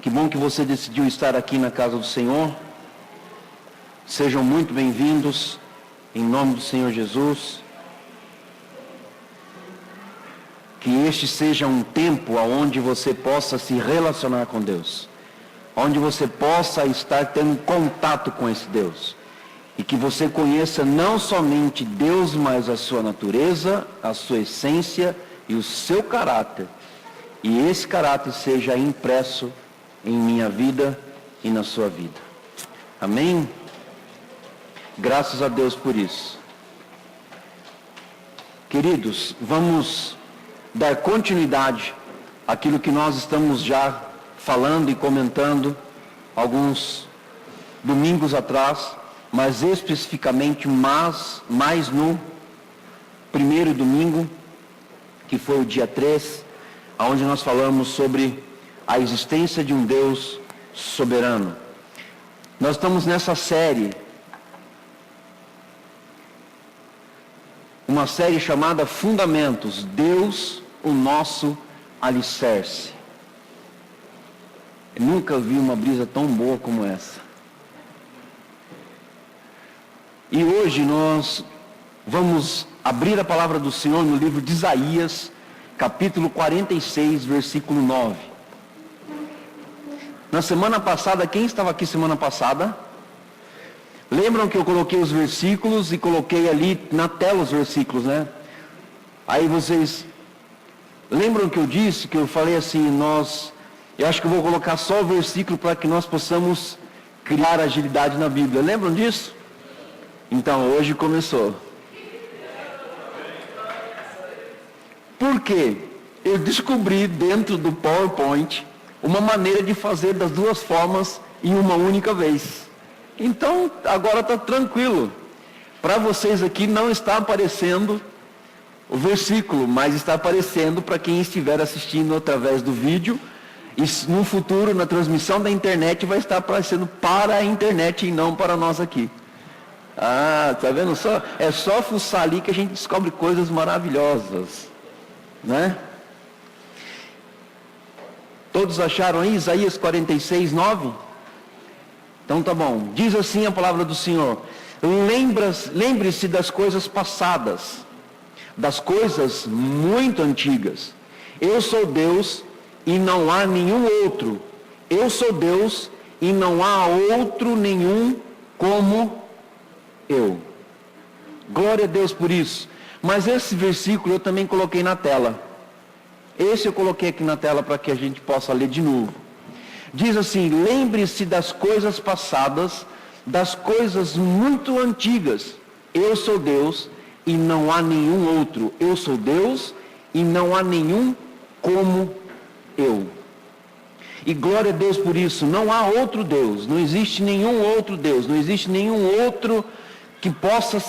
Que bom que você decidiu estar aqui na casa do Senhor. Sejam muito bem-vindos, em nome do Senhor Jesus. Que este seja um tempo onde você possa se relacionar com Deus, onde você possa estar tendo contato com esse Deus, e que você conheça não somente Deus, mas a sua natureza, a sua essência e o seu caráter, e esse caráter seja impresso em minha vida e na sua vida. Amém? Graças a Deus por isso. Queridos, vamos dar continuidade àquilo que nós estamos já falando e comentando alguns domingos atrás, mas especificamente mais no primeiro domingo, que foi o dia 3, onde nós falamos sobre a existência de um Deus soberano. Nós estamos nessa série, uma série chamada Fundamentos, Deus, o nosso alicerce. Eu nunca vi uma brisa tão boa como essa. E hoje nós vamos abrir a palavra do Senhor no livro de Isaías, capítulo 46, versículo 9. Na semana passada, quem estava aqui semana passada? Lembram que eu coloquei os versículos e coloquei ali na tela os versículos, né? Aí vocês lembram que eu disse, que eu falei assim, eu acho que eu vou colocar só o versículo para que nós possamos criar agilidade na Bíblia. Lembram disso? Então, hoje começou. Por quê? Eu descobri dentro do PowerPoint uma maneira de fazer das duas formas em uma única vez. Então, agora está tranquilo. Para vocês aqui não está aparecendo o versículo, mas está aparecendo para quem estiver assistindo através do vídeo. E no futuro, na transmissão da internet, vai estar aparecendo para a internet e não para nós aqui. Ah, tá vendo só? É só fuçar ali que a gente descobre coisas maravilhosas, né? Todos acharam aí Isaías 46, 9? Então tá bom. Diz assim a palavra do Senhor: lembre-se das coisas passadas, das coisas muito antigas. Eu sou Deus e não há nenhum outro. Eu sou Deus e não há outro nenhum como eu. Glória a Deus por isso. Mas esse versículo eu também coloquei na tela. Esse eu coloquei aqui na tela para que a gente possa ler de novo. Diz assim: lembre-se das coisas passadas, das coisas muito antigas. Eu sou Deus e não há nenhum outro. Eu sou Deus e não há nenhum como eu. E glória a Deus por isso. Não há outro Deus, não existe nenhum outro Deus, não existe nenhum outro que possa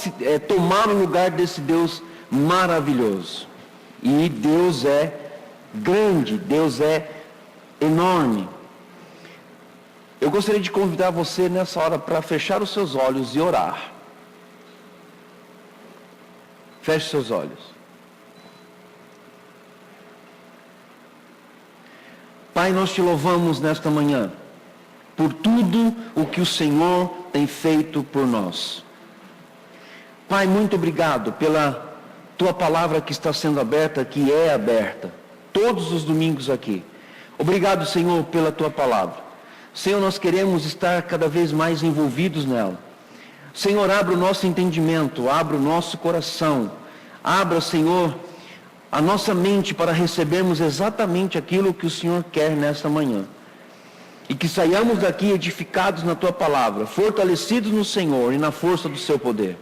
tomar o lugar desse Deus maravilhoso. E Deus é grande, Deus é enorme. Eu gostaria de convidar você nessa hora para fechar os seus olhos e orar. Feche seus olhos. Pai, nós te louvamos nesta manhã por tudo o que o Senhor tem feito por nós. Pai, muito obrigado pela tua palavra que está sendo aberta, que é aberta todos os domingos aqui. Obrigado, Senhor, pela tua palavra. Senhor, nós queremos estar cada vez mais envolvidos nela. Senhor, abra o nosso entendimento, abra o nosso coração, abra, Senhor, a nossa mente para recebermos exatamente aquilo que o Senhor quer nesta manhã. E que saiamos daqui edificados na tua palavra, fortalecidos no Senhor e na força do seu poder.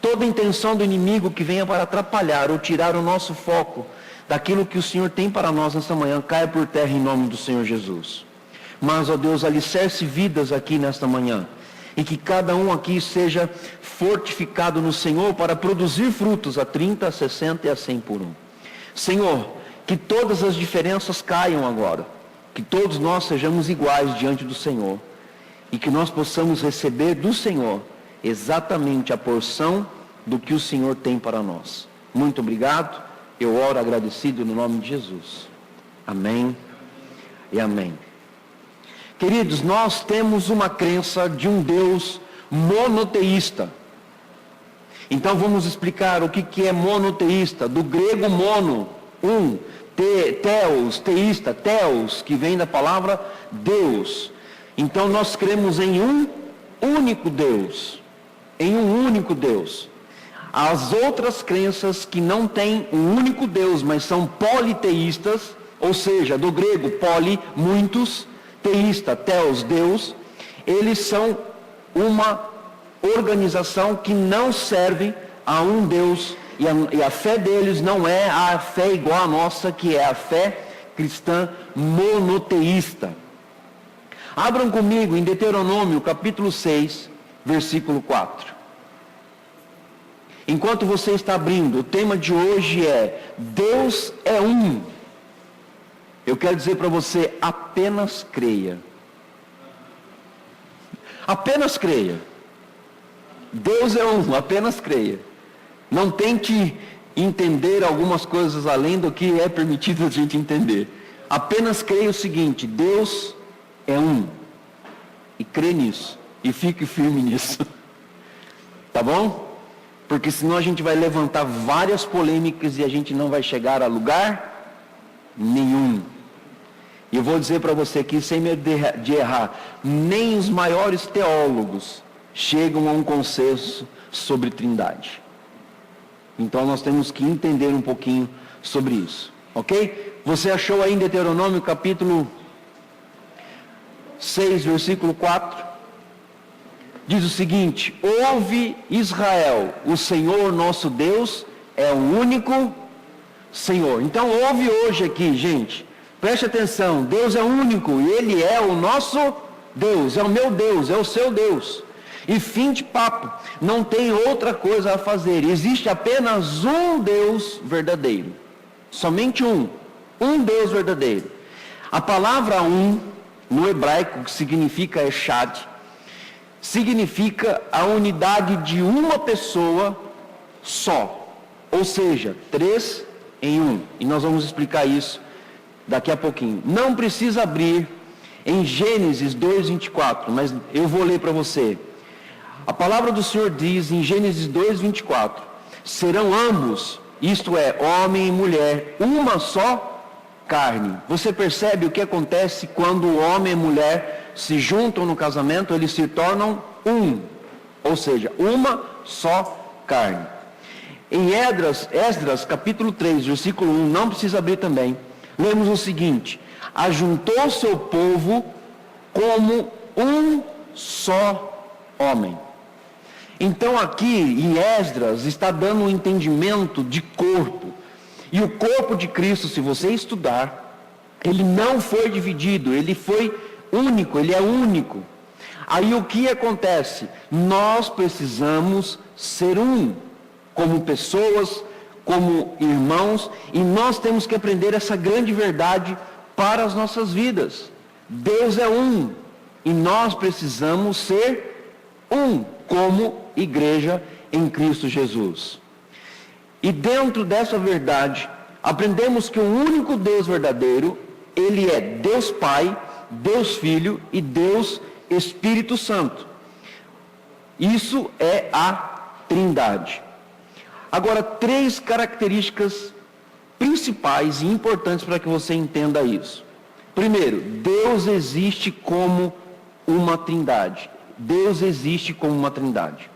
Toda intenção do inimigo que venha para atrapalhar ou tirar o nosso foco daquilo que o Senhor tem para nós nesta manhã, caia por terra em nome do Senhor Jesus. Mas, ó Deus, alicerce vidas aqui nesta manhã, e que cada um aqui seja fortificado no Senhor para produzir frutos a 30, a 60 e a 100 por um. Senhor, que todas as diferenças caiam agora, que todos nós sejamos iguais diante do Senhor, e que nós possamos receber do Senhor exatamente a porção do que o Senhor tem para nós. Muito obrigado. Eu oro agradecido no nome de Jesus. Amém e amém. Queridos, nós temos uma crença de um Deus monoteísta. Então vamos explicar o que é monoteísta. Do grego mono, theos, teísta, theos, que vem da palavra Deus. Então nós cremos em um único Deus. Em um único Deus. As outras crenças que não têm um único Deus, mas são politeístas, ou seja, do grego poli, muitos, teísta, theos, Deus, eles são uma organização que não serve a um Deus, e a fé deles não é a fé igual à nossa, que é a fé cristã monoteísta. Abram comigo em Deuteronômio capítulo 6, versículo 4. Enquanto você está abrindo, o tema de hoje é Deus é um. Eu quero dizer para você, apenas creia. Apenas creia. Deus é um, apenas creia. Não tente entender algumas coisas além do que é permitido a gente entender. Apenas creia o seguinte, Deus é um. E crê nisso. E fique firme nisso. Tá bom? Porque senão a gente vai levantar várias polêmicas e a gente não vai chegar a lugar nenhum. E eu vou dizer para você aqui, sem medo de errar, nem os maiores teólogos chegam a um consenso sobre trindade. Então nós temos que entender um pouquinho sobre isso. Ok? Você achou aí em Deuteronômio capítulo 6, versículo 4? Diz o seguinte: ouve Israel, o Senhor nosso Deus é o único Senhor. Então ouve hoje aqui, gente. Preste atenção, Deus é único, Ele é o nosso Deus, é o meu Deus, é o seu Deus. E fim de papo, não tem outra coisa a fazer, existe apenas um Deus verdadeiro, somente um Deus verdadeiro. A palavra um, no hebraico, que significa echad, significa a unidade de uma pessoa só, ou seja, 3 em 1, e nós vamos explicar isso daqui a pouquinho. Não precisa abrir em Gênesis 2:24, mas eu vou ler para você. A palavra do Senhor diz em Gênesis 2:24, serão ambos, isto é, homem e mulher, uma só carne. Você percebe o que acontece quando o homem e a mulher se juntam no casamento? Eles se tornam um, ou seja, uma só carne. Em Esdras capítulo 3, versículo 1, não precisa abrir também, lemos o seguinte: ajuntou seu povo como um só homem. Então aqui em Esdras está dando um entendimento de corpo. E o corpo de Cristo, se você estudar, ele não foi dividido, ele foi único, ele é único. Aí o que acontece? Nós precisamos ser um, como pessoas, como irmãos, e nós temos que aprender essa grande verdade para as nossas vidas. Deus é um, e nós precisamos ser um, como igreja em Cristo Jesus. E dentro dessa verdade, aprendemos que o único Deus verdadeiro, Ele é Deus Pai, Deus Filho e Deus Espírito Santo. Isso é a Trindade. Agora, 3 características principais e importantes para que você entenda isso. Primeiro, Deus existe como uma Trindade. Deus existe como uma Trindade.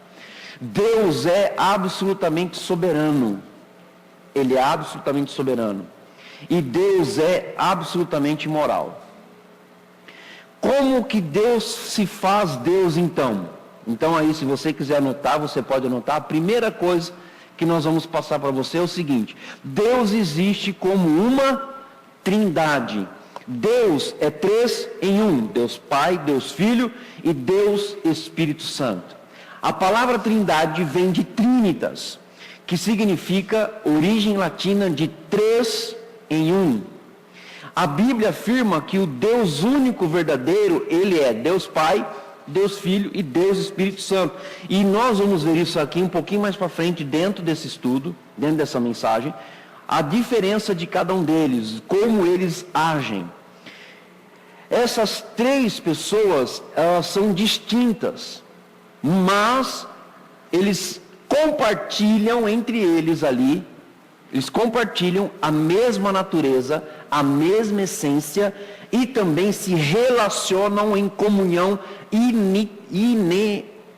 Deus é absolutamente soberano. Ele é absolutamente soberano. E Deus é absolutamente moral. Como que Deus se faz Deus então? Então aí, se você quiser anotar, você pode anotar. A primeira coisa que nós vamos passar para você é o seguinte: Deus existe como uma Trindade. Deus é 3 em 1. Deus Pai, Deus Filho e Deus Espírito Santo. A palavra Trindade vem de Trinitas, que significa origem latina de 3 em 1. A Bíblia afirma que o Deus único verdadeiro, Ele é Deus Pai, Deus Filho e Deus Espírito Santo. E nós vamos ver isso aqui um pouquinho mais para frente, dentro desse estudo, dentro dessa mensagem, a diferença de cada um deles, como eles agem. essas três pessoas, elas são distintas, mas eles compartilham entre eles ali, eles compartilham a mesma natureza, a mesma essência e também se relacionam em comunhão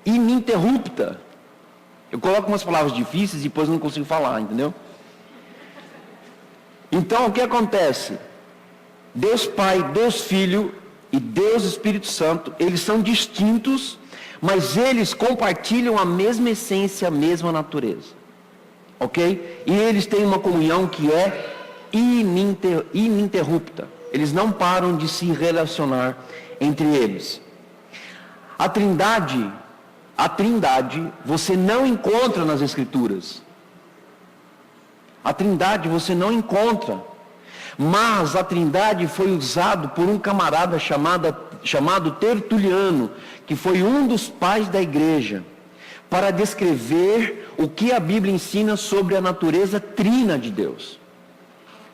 ininterrupta. Eu coloco umas palavras difíceis e depois não consigo falar, entendeu? Então, o que acontece? Deus Pai, Deus Filho e Deus Espírito Santo, eles são distintos, mas eles compartilham a mesma essência, a mesma natureza. Ok? E eles têm uma comunhão que é ininterrupta. Eles não param de se relacionar entre eles. A Trindade você não encontra nas Escrituras. A Trindade você não encontra. Mas a Trindade foi usado por um camarada chamado Tertuliano, que foi um dos pais da igreja, para descrever o que a Bíblia ensina sobre a natureza trina de Deus.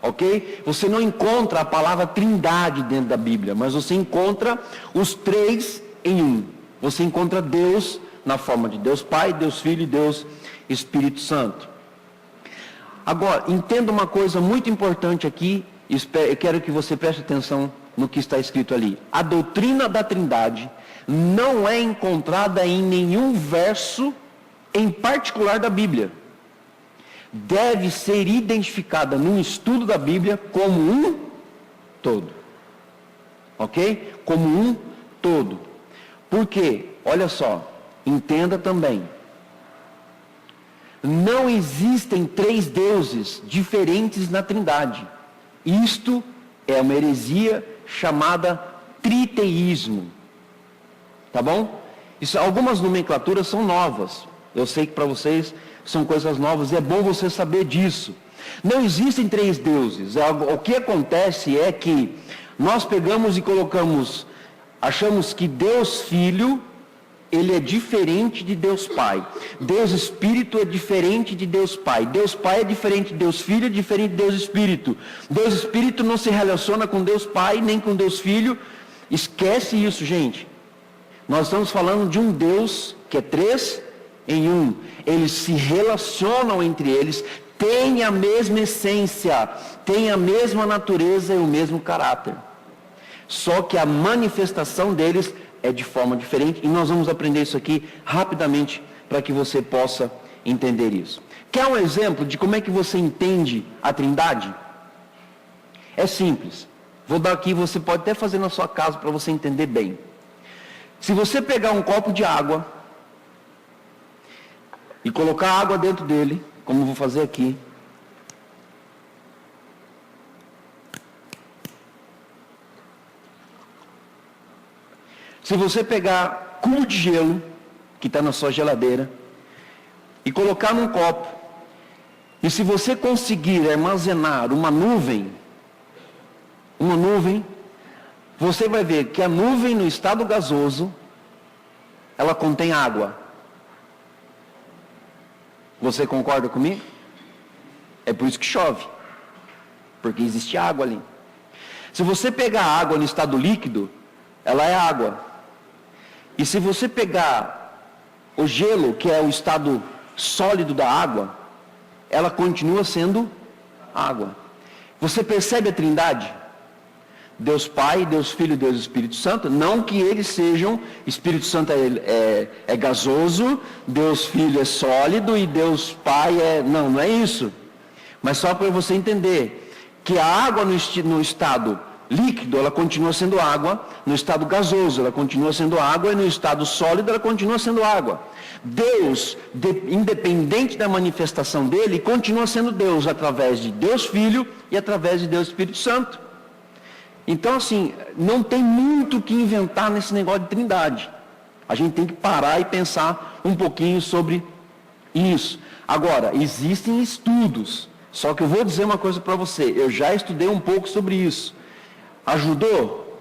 Ok? Você não encontra a palavra Trindade dentro da Bíblia, mas você encontra os três em um. Você encontra Deus na forma de Deus Pai, Deus Filho e Deus Espírito Santo. Agora, entenda uma coisa muito importante aqui, eu quero que você preste atenção no que está escrito ali. A doutrina da Trindade não é encontrada em nenhum verso em particular da Bíblia. Deve ser identificada num estudo da Bíblia como um todo. Ok? Como um todo. Por quê? Olha só, entenda também. Não existem três deuses diferentes na Trindade. Isto é uma heresia chamada triteísmo. Tá bom? Algumas nomenclaturas são novas. Eu sei que para vocês são coisas novas e é bom você saber disso. Não existem três deuses. O que acontece é que nós pegamos e achamos que Deus Filho, ele é diferente de Deus Pai. Deus Espírito é diferente de Deus Pai. Deus Pai é diferente de Deus Filho, é diferente de Deus Espírito. Deus Espírito não se relaciona com Deus Pai, nem com Deus Filho. Esquece isso, gente. Nós estamos falando de um Deus que é três em um. Eles se relacionam entre eles, têm a mesma essência, têm a mesma natureza e o mesmo caráter. Só que a manifestação deles é de forma diferente, e nós vamos aprender isso aqui rapidamente para que você possa entender isso. Quer um exemplo de como é que você entende a Trindade? É simples. Vou dar aqui, você pode até fazer na sua casa para você entender bem. Se você pegar um copo de água e colocar água dentro dele, como eu vou fazer aqui, se você pegar cubo de gelo, que está na sua geladeira, e colocar num copo, e se você conseguir armazenar uma nuvem, você vai ver que a nuvem no estado gasoso, ela contém água. Você concorda comigo? É por isso que chove, porque existe água ali. Se você pegar a água no estado líquido, ela é água. E se você pegar o gelo, que é o estado sólido da água, ela continua sendo água. Você percebe a Trindade? Deus Pai, Deus Filho e Deus Espírito Santo, não que eles sejam, Espírito Santo é gasoso, Deus Filho é sólido e Deus Pai não é isso. Mas só para você entender, que a água no estado líquido, ela continua sendo água, no estado gasoso, ela continua sendo água, e no estado sólido, ela continua sendo água. Deus, independente da manifestação dele, continua sendo Deus através de Deus Filho e através de Deus Espírito Santo. Então, assim, não tem muito o que inventar nesse negócio de Trindade. A gente tem que parar e pensar um pouquinho sobre isso. Agora, existem estudos, só que eu vou dizer uma coisa para você, eu já estudei um pouco sobre isso. Ajudou?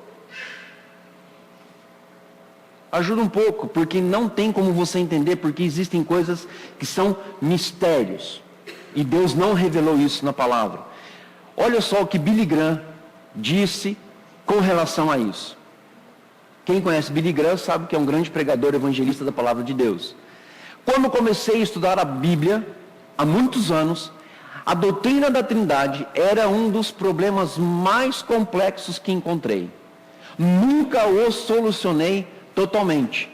Ajuda um pouco, porque não tem como você entender, porque existem coisas que são mistérios. E Deus não revelou isso na palavra. Olha só o que Billy Graham disse com relação a isso. Quem conhece Billy Graham sabe que é um grande pregador evangelista da palavra de Deus. Quando comecei a estudar a Bíblia, há muitos anos, a doutrina da Trindade era um dos problemas mais complexos que encontrei. Nunca o solucionei totalmente,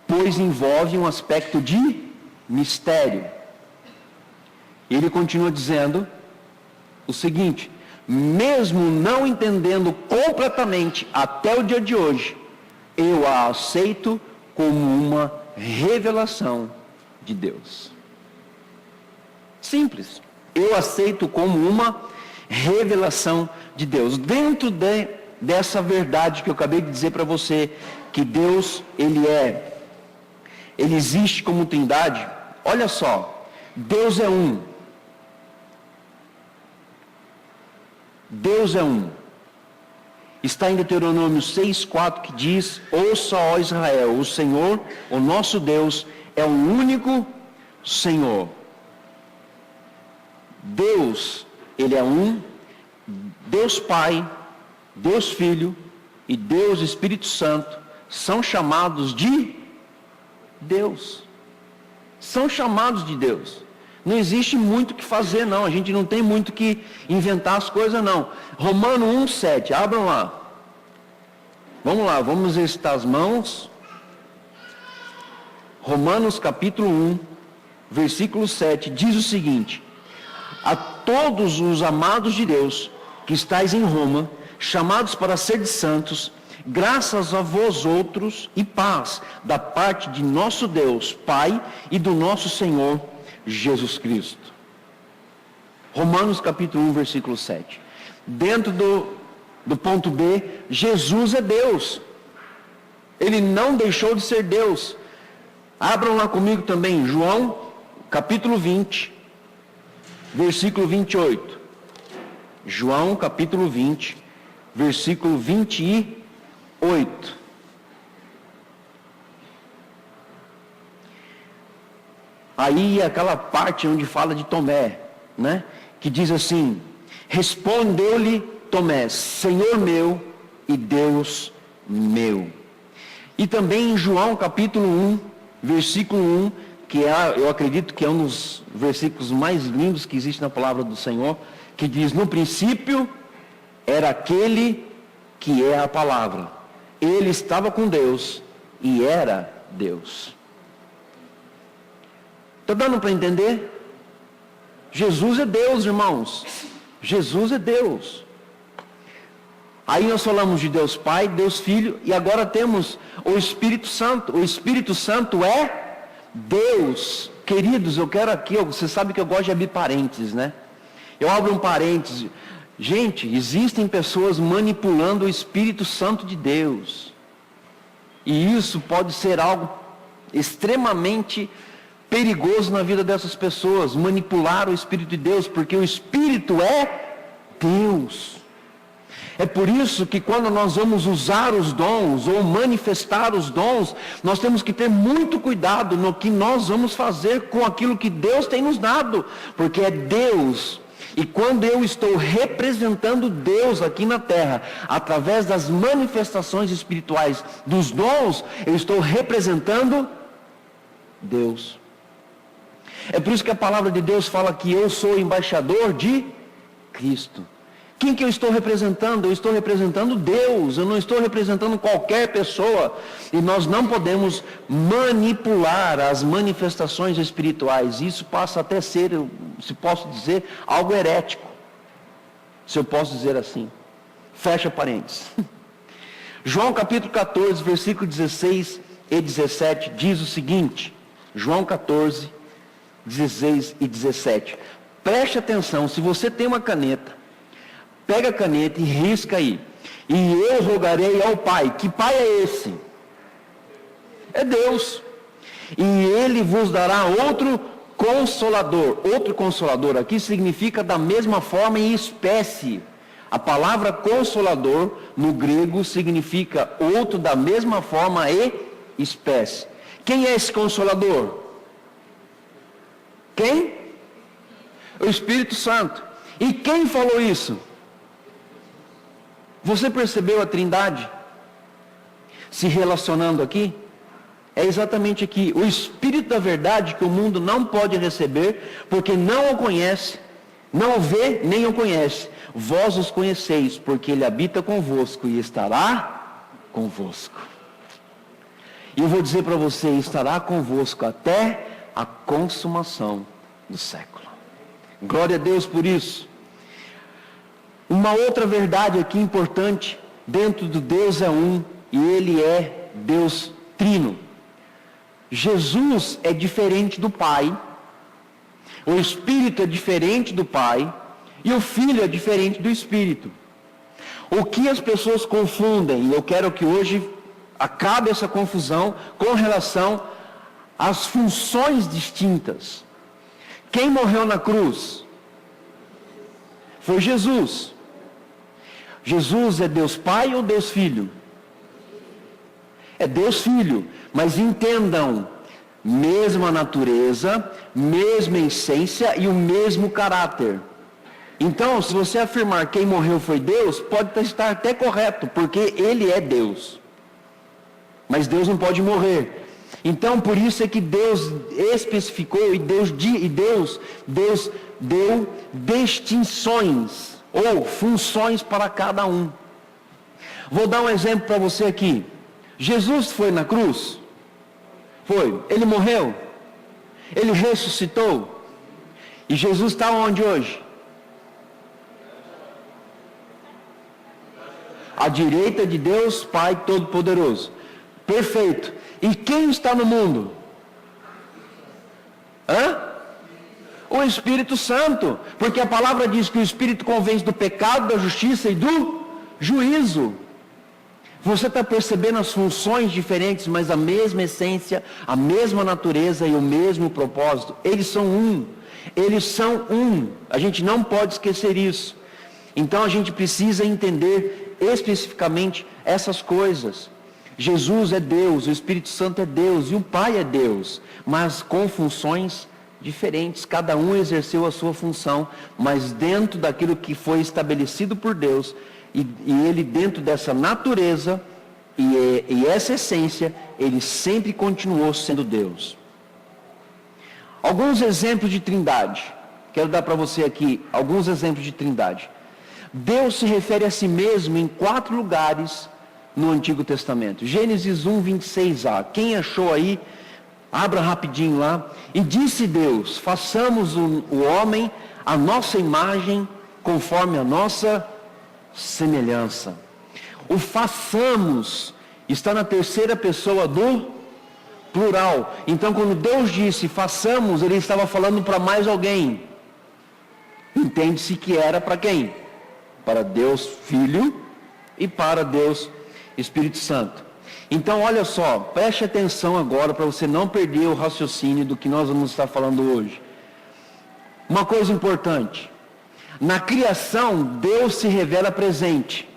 pois envolve um aspecto de mistério. Ele continua dizendo o seguinte: mesmo não entendendo completamente até o dia de hoje, eu a aceito como uma revelação de Deus. Simples. Eu aceito como uma revelação de Deus. Dentro dessa verdade que eu acabei de dizer para você, que Deus, Ele existe como Trindade. Olha só, Deus é um. Deus é um. Está em Deuteronômio 6,4 que diz: ouça, ó Israel, o Senhor, o nosso Deus, é o único Senhor. Deus, Ele é um. Deus Pai, Deus Filho e Deus Espírito Santo são chamados de Deus. São chamados de Deus. Não existe muito o que fazer, não. A gente não tem muito o que inventar as coisas, não. Romanos 1,7. Abram lá. Vamos lá, vamos exercitar as mãos. Romanos capítulo 1, versículo 7, diz o seguinte: a todos os amados de Deus, que estáis em Roma, chamados para ser santos, graças a vós outros e paz, da parte de nosso Deus, Pai, e do nosso Senhor Jesus Cristo. Romanos capítulo 1, versículo 7. Dentro do ponto B, Jesus é Deus. Ele não deixou de ser Deus. Abram lá comigo também, João capítulo 20, versículo 28. João capítulo 20, versículo 28. Aí aquela parte onde fala de Tomé, né? Que diz assim: respondeu-lhe Tomé, Senhor meu e Deus meu. E também em João capítulo 1, versículo 1, que eu acredito que é um dos versículos mais lindos que existe na palavra do Senhor, que diz: no princípio era aquele que é a palavra. Ele estava com Deus e era Deus. Está dando para entender? Jesus é Deus, irmãos. Jesus é Deus. Aí nós falamos de Deus Pai, Deus Filho, e agora temos o Espírito Santo. O Espírito Santo é Deus. Queridos, eu quero aqui, você sabe que eu gosto de abrir parênteses, né? Eu abro um parêntese. Gente, existem pessoas manipulando o Espírito Santo de Deus. E isso pode ser algo extremamente perigoso na vida dessas pessoas, manipular o Espírito de Deus, porque o Espírito é Deus. É por isso que quando nós vamos usar os dons, ou manifestar os dons, nós temos que ter muito cuidado no que nós vamos fazer com aquilo que Deus tem nos dado, porque é Deus. E quando eu estou representando Deus aqui na terra, através das manifestações espirituais dos dons, eu estou representando Deus. É por isso que a palavra de Deus fala que eu sou embaixador de Cristo. Quem que eu estou representando? Eu estou representando Deus, eu não estou representando qualquer pessoa. E nós não podemos manipular as manifestações espirituais. Isso passa até a ser, se posso dizer, algo herético. Se eu posso dizer assim. Fecha parênteses. João capítulo 14, versículo 16 e 17 diz o seguinte. João 14, 16 e 17. Preste atenção, se você tem uma caneta, pega a caneta e risca aí. E eu rogarei ao Pai. Que Pai é esse? É Deus. E Ele vos dará outro consolador. Outro consolador aqui significa da mesma forma em espécie. A palavra consolador no grego significa outro da mesma forma e espécie. Quem é esse consolador? Quem? O Espírito Santo. E quem falou isso? Você percebeu a Trindade se relacionando aqui? É exatamente aqui, o Espírito da verdade que o mundo não pode receber, porque não o conhece, não o vê, nem o conhece. Vós os conheceis, porque ele habita convosco e estará convosco. E eu vou dizer para você, estará convosco até a consumação do século. Glória a Deus por isso. Uma outra verdade aqui importante, dentro do Deus é um, e Ele é Deus trino. Jesus é diferente do Pai, o Espírito é diferente do Pai, e o Filho é diferente do Espírito. O que as pessoas confundem, e eu quero que hoje acabe essa confusão com relação às funções distintas. Quem morreu na cruz? Foi Jesus. Jesus é Deus Pai ou Deus Filho? É Deus Filho, mas entendam, mesma natureza, mesma essência e o mesmo caráter. Então, se você afirmar quem morreu foi Deus, pode estar até correto, porque Ele é Deus. Mas Deus não pode morrer. Então, por isso é que Deus especificou e Deus deu distinções ou funções para cada um. Vou dar um exemplo para você aqui. Jesus foi na cruz? Foi. Ele morreu? Ele ressuscitou? E Jesus está onde hoje? À direita de Deus Pai Todo-Poderoso. Perfeito. E quem está no mundo? O Espírito Santo. Porque a palavra diz que o Espírito convence do pecado, da justiça e do juízo. Você está percebendo as funções diferentes, mas a mesma essência, a mesma natureza e o mesmo propósito. Eles são um. Eles são um. A gente não pode esquecer isso. Então a gente precisa entender especificamente essas coisas. Jesus é Deus, o Espírito Santo é Deus e o Pai é Deus, mas com funções diferentes. Cada um exerceu a sua função, mas dentro daquilo que foi estabelecido por Deus. E ele, dentro dessa natureza e essa essência, ele sempre continuou sendo Deus. Alguns exemplos de trindade. Quero dar para você aqui alguns exemplos de trindade. Deus se refere a si mesmo em 4 lugares no Antigo Testamento. Gênesis 1, 26a. Quem achou aí, abra rapidinho lá. E disse Deus, façamos o homem a nossa imagem, conforme a nossa semelhança. O façamos está na terceira pessoa do plural. Então, quando Deus disse façamos, ele estava falando para mais alguém. Entende-se que era para quem? Para Deus Filho e para Deus Espírito Santo. Então, olha só, preste atenção agora para você não perder o raciocínio do que nós vamos estar falando hoje. Uma coisa importante. Na criação, Deus se revela presente.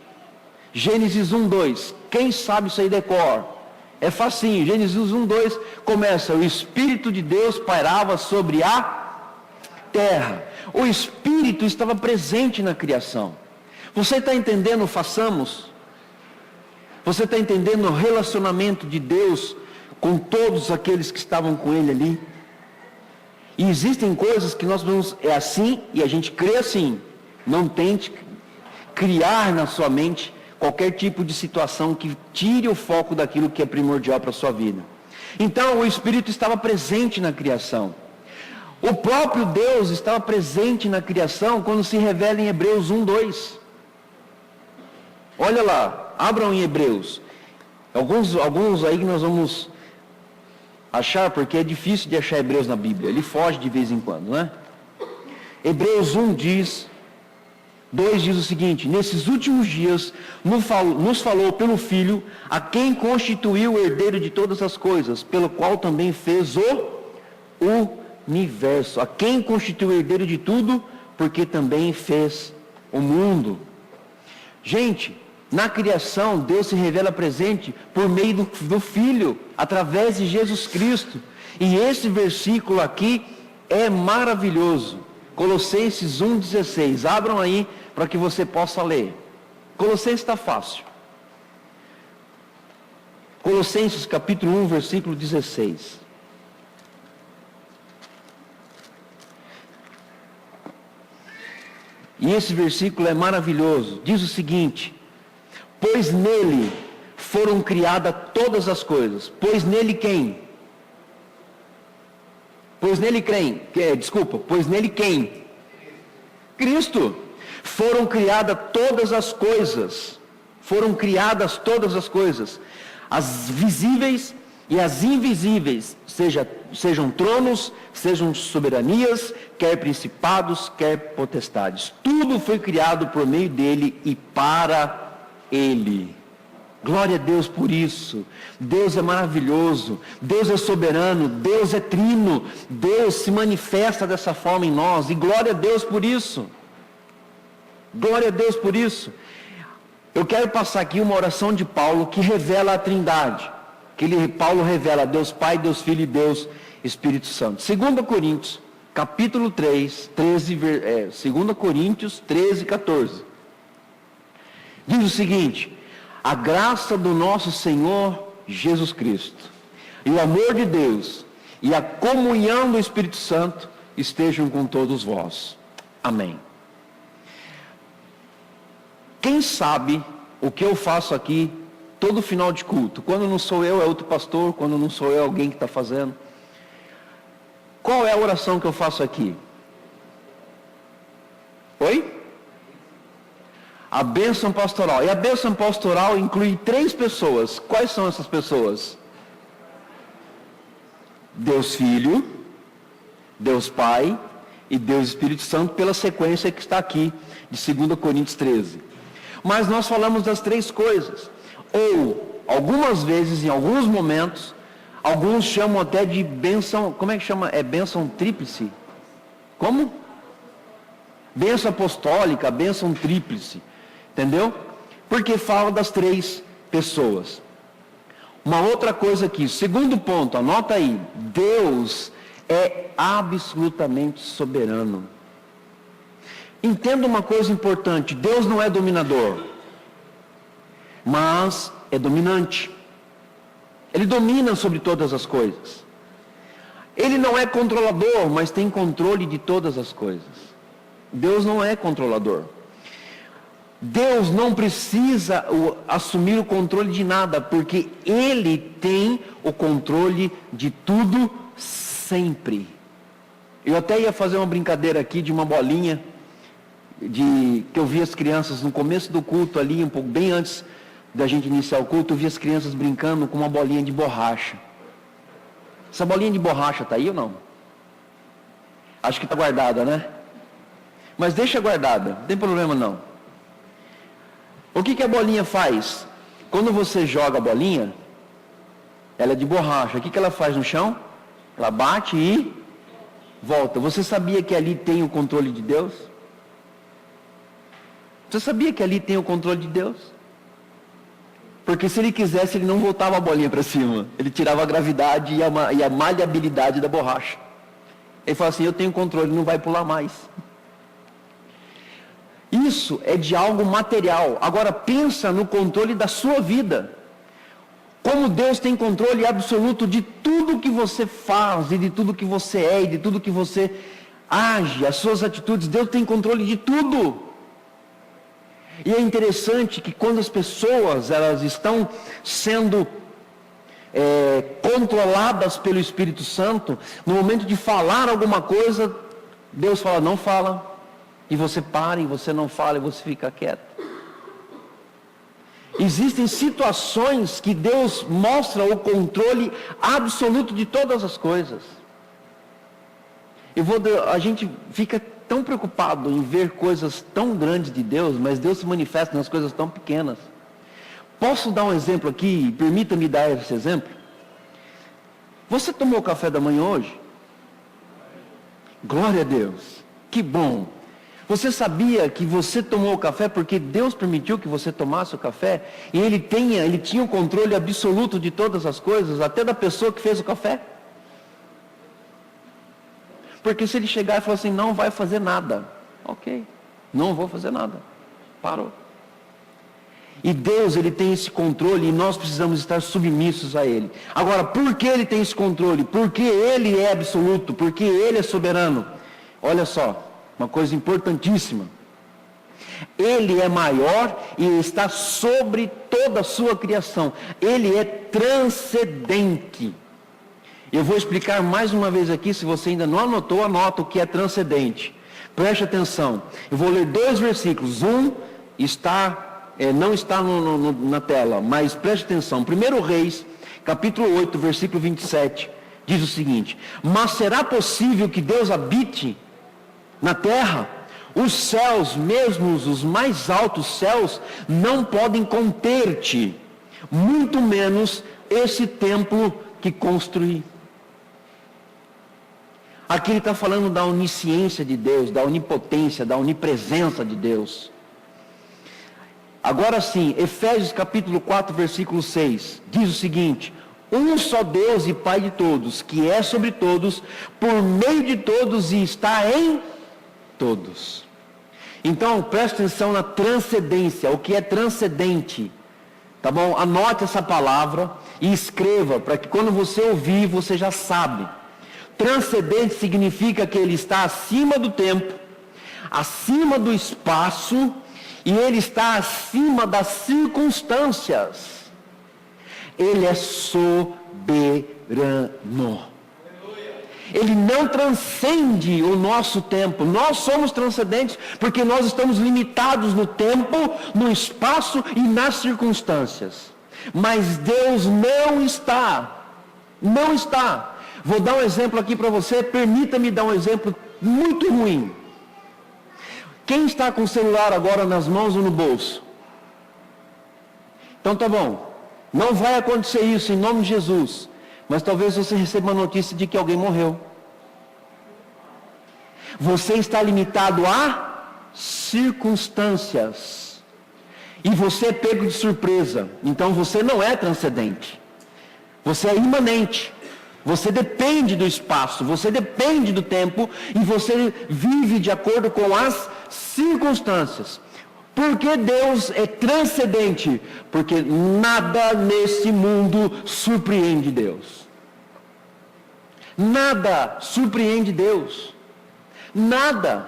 Gênesis 1, 2. Quem sabe isso aí de cor? É facinho. Gênesis 1, 2 começa. O Espírito de Deus pairava sobre a terra. O Espírito estava presente na criação. Você está entendendo? Façamos. Você está entendendo o relacionamento de Deus com todos aqueles que estavam com Ele ali? E existem coisas que nós vamos, é assim e a gente crê assim. Não tente criar na sua mente qualquer tipo de situação que tire o foco daquilo que é primordial para a sua vida. Então o Espírito estava presente na criação. O próprio Deus estava presente na criação quando se revela em Hebreus 1, 2. Olha lá, abram em Hebreus. Alguns aí que nós vamos achar, porque é difícil de achar Hebreus na Bíblia. Ele foge de vez em quando, não é? Hebreus 1 diz, 2 diz o seguinte: nesses últimos dias nos falou pelo Filho, a quem constituiu o herdeiro de todas as coisas, pelo qual também fez o universo. A quem constituiu o herdeiro de tudo, porque também fez o mundo. Gente, na criação, Deus se revela presente por meio do Filho, através de Jesus Cristo. E esse versículo aqui é maravilhoso. Colossenses 1,16. Abram aí para que você possa ler. Colossenses está fácil. Colossenses capítulo 1, versículo 16. E esse versículo é maravilhoso. Diz o seguinte: pois nele foram criadas todas as coisas. Pois nele quem? Pois nele quem? Pois nele quem? Cristo. Foram criadas todas as coisas. Foram criadas todas as coisas. As visíveis e as invisíveis. Sejam tronos, sejam soberanias, quer principados, quer potestades. Tudo foi criado por meio dele e para ele. Glória a Deus por isso. Deus é maravilhoso, Deus é soberano, Deus é trino, Deus se manifesta dessa forma em nós, e glória a Deus por isso. Glória a Deus por isso. Eu quero passar aqui uma oração de Paulo que revela a Trindade. Paulo revela Deus Pai, Deus Filho e Deus Espírito Santo. 2 Coríntios, capítulo 3, 2 Coríntios 13, 14. Diz o seguinte: a graça do nosso Senhor Jesus Cristo, e o amor de Deus, e a comunhão do Espírito Santo, estejam com todos vós. Amém. Quem sabe o que eu faço aqui todo final de culto? Quando não sou eu, é outro pastor. Quando não sou eu, é alguém que está fazendo. Qual é a oração que eu faço aqui? Oi? A bênção pastoral. E a bênção pastoral inclui 3 pessoas. Quais são essas pessoas? Deus Filho, Deus Pai e Deus Espírito Santo, pela sequência que está aqui de 2 Coríntios 13. Mas nós falamos das 3 coisas. Ou, algumas vezes, em alguns momentos, alguns chamam até de bênção, como é que chama? É bênção tríplice? Como? Bênção apostólica, bênção tríplice. Entendeu? Porque fala das 3 pessoas. Uma outra coisa aqui, segundo ponto, anota aí. Deus é absolutamente soberano. Entenda uma coisa importante: Deus não é dominador, mas é dominante. Ele domina sobre todas as coisas. Ele não é controlador, mas tem controle de todas as coisas. Deus não é controlador. Deus não precisa assumir o controle de nada, porque Ele tem o controle de tudo sempre. Eu até ia fazer uma brincadeira aqui de uma bolinha, que eu vi as crianças no começo do culto ali, um pouco bem antes da gente iniciar o culto, eu vi as crianças brincando com uma bolinha de borracha. Essa bolinha de borracha está aí ou não? Acho que está guardada, né? Mas deixa guardada, não tem problema não. O que a bolinha faz? Quando você joga a bolinha, ela é de borracha. O que ela faz no chão? Ela bate e volta. Você sabia que ali tem o controle de Deus? Você sabia que ali tem o controle de Deus? Porque se Ele quisesse, Ele não voltava a bolinha para cima. Ele tirava a gravidade e a maleabilidade da borracha. Ele fala assim: eu tenho controle, não vai pular mais. Isso é de algo material. Agora pensa no controle da sua vida. Como Deus tem controle absoluto de tudo que você faz, e de tudo que você é, e de tudo que você age, as suas atitudes. Deus tem controle de tudo. E é interessante que quando as pessoas elas estão sendo controladas pelo Espírito Santo, no momento de falar alguma coisa, Deus fala: não fala. E você para, e você não fala, e você fica quieto. Existem situações que Deus mostra o controle absoluto de todas as coisas. A gente fica tão preocupado em ver coisas tão grandes de Deus, mas Deus se manifesta nas coisas tão pequenas. Posso dar um exemplo aqui? Permita-me dar esse exemplo. Você tomou café da manhã hoje? Glória a Deus. Que bom. Você sabia que você tomou o café porque Deus permitiu que você tomasse o café? E Ele tinha o controle absoluto de todas as coisas, até da pessoa que fez o café? Porque se Ele chegar e falar assim: não vai fazer nada. Ok, não vou fazer nada. Parou. E Deus, Ele tem esse controle e nós precisamos estar submissos a Ele. Agora, por que Ele tem esse controle? Porque Ele é absoluto, porque Ele é soberano. Olha só, uma coisa importantíssima. Ele é maior e está sobre toda a sua criação. Ele é transcendente. Eu vou explicar mais uma vez aqui, se você ainda não anotou, anota o que é transcendente. Preste atenção. Eu vou ler 2 versículos. Um não está na tela, mas preste atenção. 1 Reis, capítulo 8, versículo 27, diz o seguinte: mas será possível que Deus habite na terra? Os céus, mesmo os mais altos céus, não podem conter-te, muito menos esse templo que construí. Aqui ele está falando da onisciência de Deus, da onipotência, da onipresença de Deus. Agora sim, Efésios capítulo 4, versículo 6, diz o seguinte: um só Deus e Pai de todos, que é sobre todos, por meio de todos e está em todos. Então, preste atenção na transcendência, o que é transcendente, tá bom? Anote essa palavra e escreva, para que quando você ouvir, você já sabe. Transcendente significa que ele está acima do tempo, acima do espaço, e ele está acima das circunstâncias. Ele é soberano. Ele não transcende o nosso tempo. Nós somos transcendentes porque nós estamos limitados no tempo, no espaço e nas circunstâncias. Mas Deus não está. Não está. Vou dar um exemplo aqui para você. Permita-me dar um exemplo muito ruim. Quem está com o celular agora nas mãos ou no bolso? Então tá bom. Não vai acontecer isso em nome de Jesus. Mas talvez você receba uma notícia de que alguém morreu. Você está limitado a circunstâncias. E você é pego de surpresa. Então você não é transcendente. Você é imanente. Você depende do espaço. Você depende do tempo. E você vive de acordo com as circunstâncias. Por que Deus é transcendente? Porque nada nesse mundo surpreende Deus. Nada surpreende Deus. Nada.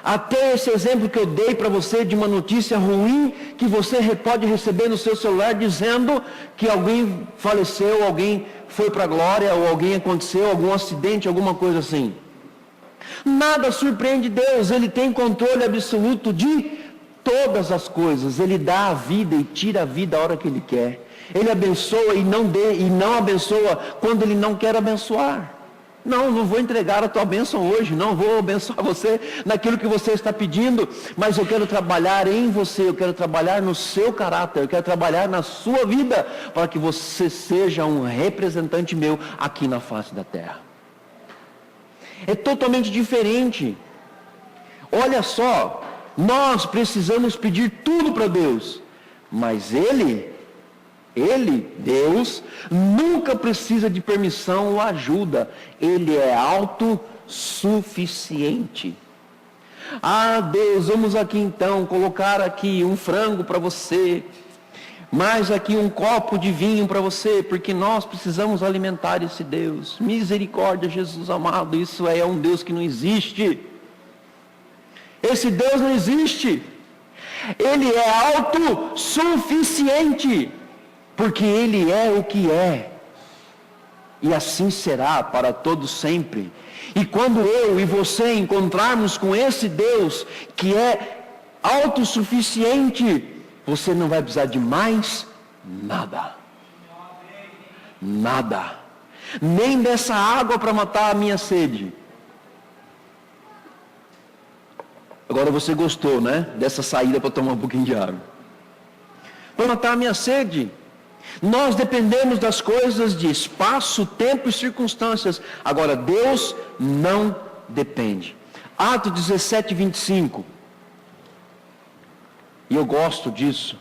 Até esse exemplo que eu dei para você de uma notícia ruim que você pode receber no seu celular dizendo que alguém faleceu, alguém foi para a glória, ou alguém aconteceu, algum acidente, alguma coisa assim. Nada surpreende Deus. Ele tem controle absoluto de todas as coisas. Ele dá a vida e tira a vida a hora que Ele quer. Ele abençoa e não abençoa quando Ele não quer abençoar. Não vou entregar a tua bênção hoje, não vou abençoar você naquilo que você está pedindo, mas eu quero trabalhar em você, eu quero trabalhar no seu caráter, eu quero trabalhar na sua vida, para que você seja um representante meu aqui na face da terra. É totalmente diferente. Olha só, nós precisamos pedir tudo para Deus, mas Deus, nunca precisa de permissão ou ajuda. Ele é autossuficiente. Ah, Deus, vamos aqui então colocar aqui um frango para você, mais aqui um copo de vinho para você, porque nós precisamos alimentar esse Deus. Misericórdia, Jesus amado, isso é um Deus que não existe. Esse Deus não existe. Ele é autossuficiente. Porque Ele é o que é, e assim será para todos sempre. E quando eu e você encontrarmos com esse Deus, que é autossuficiente, você não vai precisar de mais nada. Nada. Nem dessa água para matar a minha sede. Agora você gostou, né? Dessa saída para tomar um pouquinho de água. Para matar a minha sede. Nós dependemos das coisas de espaço, tempo e circunstâncias. Agora, Deus não depende. Atos 17, 25. E eu gosto disso,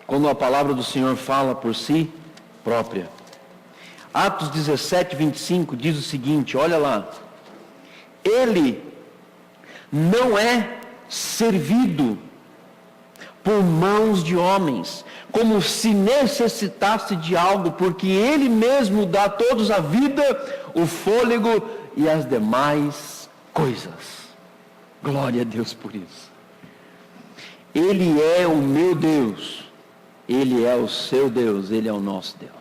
quando a palavra do Senhor fala por si própria. Atos 17, 25 diz o seguinte, olha lá. Ele não é servido por mãos de homens, como se necessitasse de algo, porque Ele mesmo dá a todos a vida, o fôlego e as demais coisas. Glória a Deus por isso. Ele é o meu Deus, Ele é o seu Deus, Ele é o nosso Deus.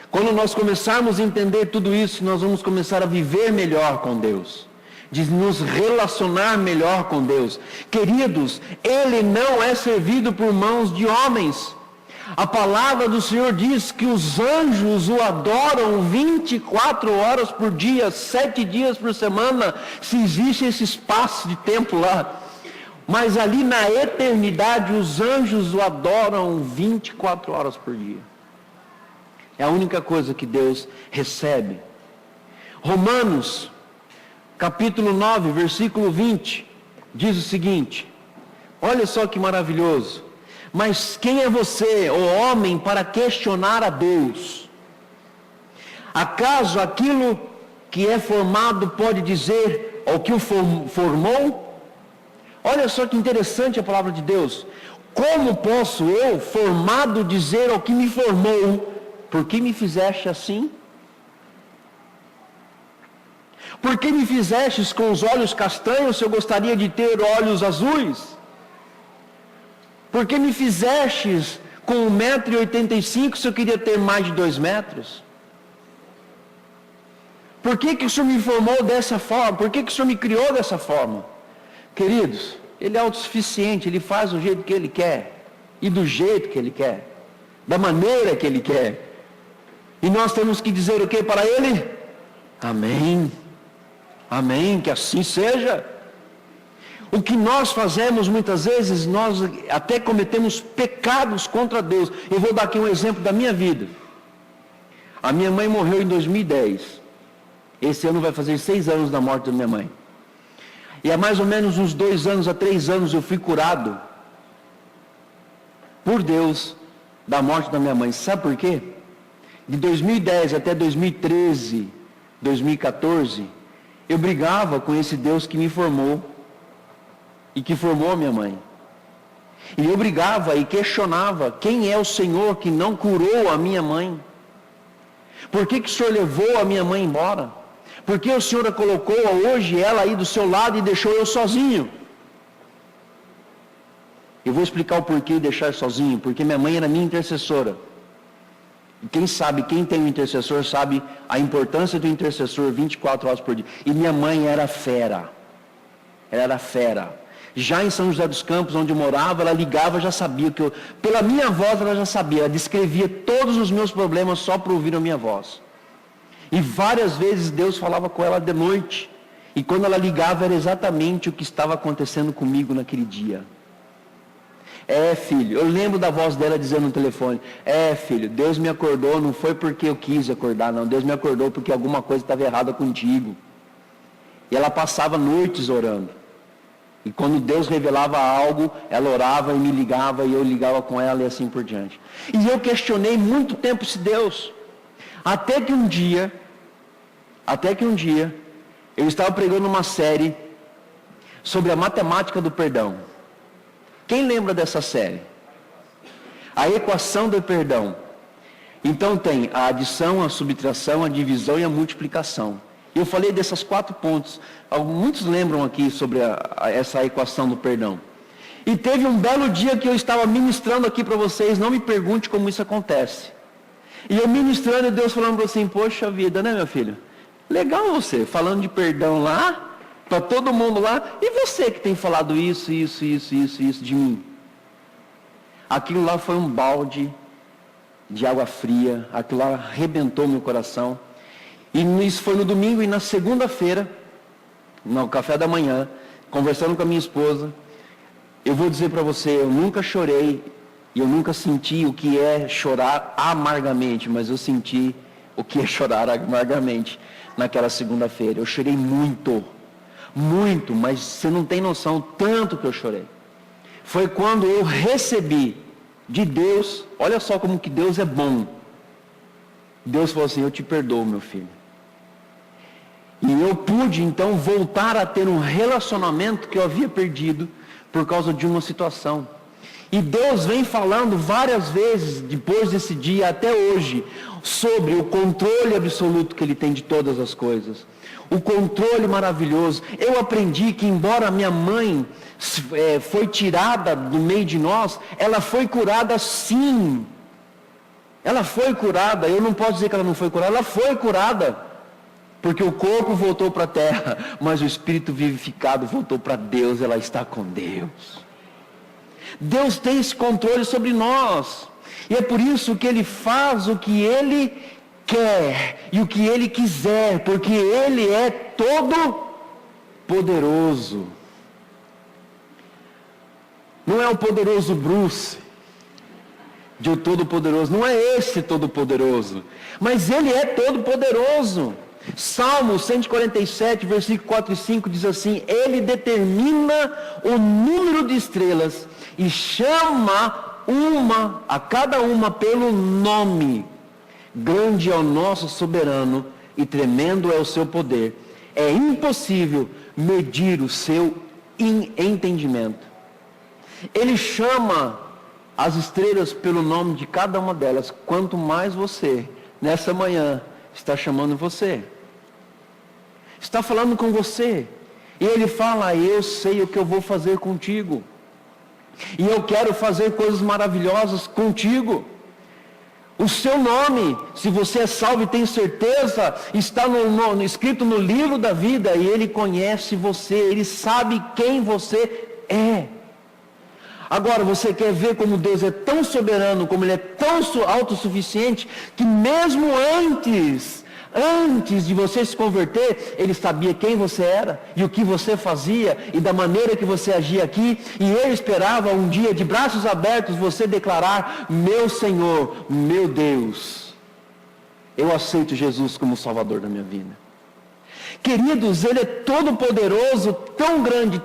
Quando nós começarmos a entender tudo isso, nós vamos começar a viver melhor com Deus, de nos relacionar melhor com Deus. Queridos, Ele não é servido por mãos de homens. A palavra do Senhor diz que os anjos o adoram 24 horas por dia, 7 dias por semana, se existe esse espaço de tempo lá. Mas ali na eternidade, os anjos o adoram 24 horas por dia. É a única coisa que Deus recebe. Romanos, capítulo 9, versículo 20, diz o seguinte, olha só que maravilhoso. Mas quem é você, ó homem, para questionar a Deus? Acaso aquilo que é formado pode dizer ao que o formou? Olha só que interessante a palavra de Deus. Como posso eu, formado, dizer ao que me formou, por que me fizeste assim? Por que me fizestes com os olhos castanhos se eu gostaria de ter olhos azuis? Por que me fizestes com 1,85 m se eu queria ter mais de 2 metros? Por que o Senhor me formou dessa forma? Por que o Senhor me criou dessa forma? Queridos, Ele é autossuficiente, Ele faz do jeito que Ele quer, e do jeito que Ele quer, da maneira que Ele quer. E nós temos que dizer o que para Ele? Amém. Amém, que assim seja. O que nós fazemos muitas vezes, nós até cometemos pecados contra Deus. Eu vou dar aqui um exemplo da minha vida. A minha mãe morreu em 2010. Esse ano vai fazer 6 anos da morte da minha mãe. E há mais ou menos uns 2 anos a 3 anos eu fui curado por Deus da morte da minha mãe. Sabe por quê? De 2010 até 2013, 2014, eu brigava com esse Deus que me formou e que formou a minha mãe. E eu brigava e questionava, quem é o Senhor que não curou a minha mãe? Por que o Senhor levou a minha mãe embora? Por que o Senhor colocou hoje ela aí do seu lado e deixou eu sozinho? Eu vou explicar o porquê de deixar sozinho, porque minha mãe era minha intercessora. E quem sabe, quem tem um intercessor sabe a importância do intercessor 24 horas por dia. E minha mãe era fera. Ela era fera. Já em São José dos Campos, onde eu morava, ela ligava, já sabia que eu... Pela minha voz ela já sabia, ela descrevia todos os meus problemas só para ouvir a minha voz. E várias vezes Deus falava com ela de noite. E quando ela ligava era exatamente o que estava acontecendo comigo naquele dia. Filho, eu lembro da voz dela dizendo no telefone, filho, Deus me acordou, não foi porque eu quis acordar, não, Deus me acordou porque alguma coisa estava errada contigo. E ela passava noites orando. E quando Deus revelava algo, ela orava e me ligava, e eu ligava com ela e assim por diante. E eu questionei muito tempo esse Deus. Até que um dia, eu estava pregando uma série sobre a matemática do perdão. Quem lembra dessa série? A equação do perdão. Então tem a adição, a subtração, a divisão e a multiplicação. Eu falei desses 4 pontos. Muitos lembram aqui sobre essa equação do perdão. E teve um belo dia que eu estava ministrando aqui para vocês. Não me pergunte como isso acontece. E eu ministrando e Deus falando assim, poxa vida, né meu filho? Legal você, falando de perdão lá, para todo mundo lá. E você que tem falado isso de mim? Aquilo lá foi um balde de água fria. Aquilo lá arrebentou meu coração. E isso foi no domingo e na segunda-feira, no café da manhã, conversando com a minha esposa, eu vou dizer para você, eu nunca chorei e eu nunca senti o que é chorar amargamente, mas eu senti o que é chorar amargamente naquela segunda-feira. Eu chorei muito, mas você não tem noção tanto que eu chorei. Foi quando eu recebi de Deus, olha só como que Deus é bom. Deus falou assim, eu te perdoo, meu filho. E eu pude então voltar a ter um relacionamento que eu havia perdido por causa de uma situação. E Deus vem falando várias vezes, depois desse dia até hoje, sobre o controle absoluto que Ele tem de todas as coisas. O controle maravilhoso. Eu aprendi que, embora minha mãe foi tirada do meio de nós, ela foi curada sim. Ela foi curada. Eu não posso dizer que ela não foi curada, ela foi curada. Porque o corpo voltou para a terra, mas o espírito vivificado voltou para Deus, ela está com Deus. Deus tem esse controle sobre nós. E é por isso que Ele faz o que Ele quer e o que Ele quiser, porque Ele é todo poderoso. Não é o poderoso Bruce, de o todo poderoso, não é esse todo poderoso, mas Ele é todo poderoso. Salmo 147, versículo 4 e 5 diz assim: Ele determina o número de estrelas e chama a cada uma pelo nome. Grande é o nosso soberano e tremendo é o seu poder. É impossível medir o seu entendimento. Ele chama as estrelas pelo nome de cada uma delas. Quanto mais você, nessa manhã, está chamando você, está falando com você, e Ele fala: eu sei o que eu vou fazer contigo, e eu quero fazer coisas maravilhosas contigo. O seu nome, se você é salvo e tem certeza, está escrito no livro da vida, e Ele conhece você, Ele sabe quem você é. Agora, você quer ver como Deus é tão soberano, como Ele é tão autossuficiente, que mesmo antes de você se converter, Ele sabia quem você era, e o que você fazia, e da maneira que você agia aqui, e Ele esperava um dia, de braços abertos, você declarar: meu Senhor, meu Deus, eu aceito Jesus como Salvador da minha vida. Queridos, Ele é todo poderoso, tão grande,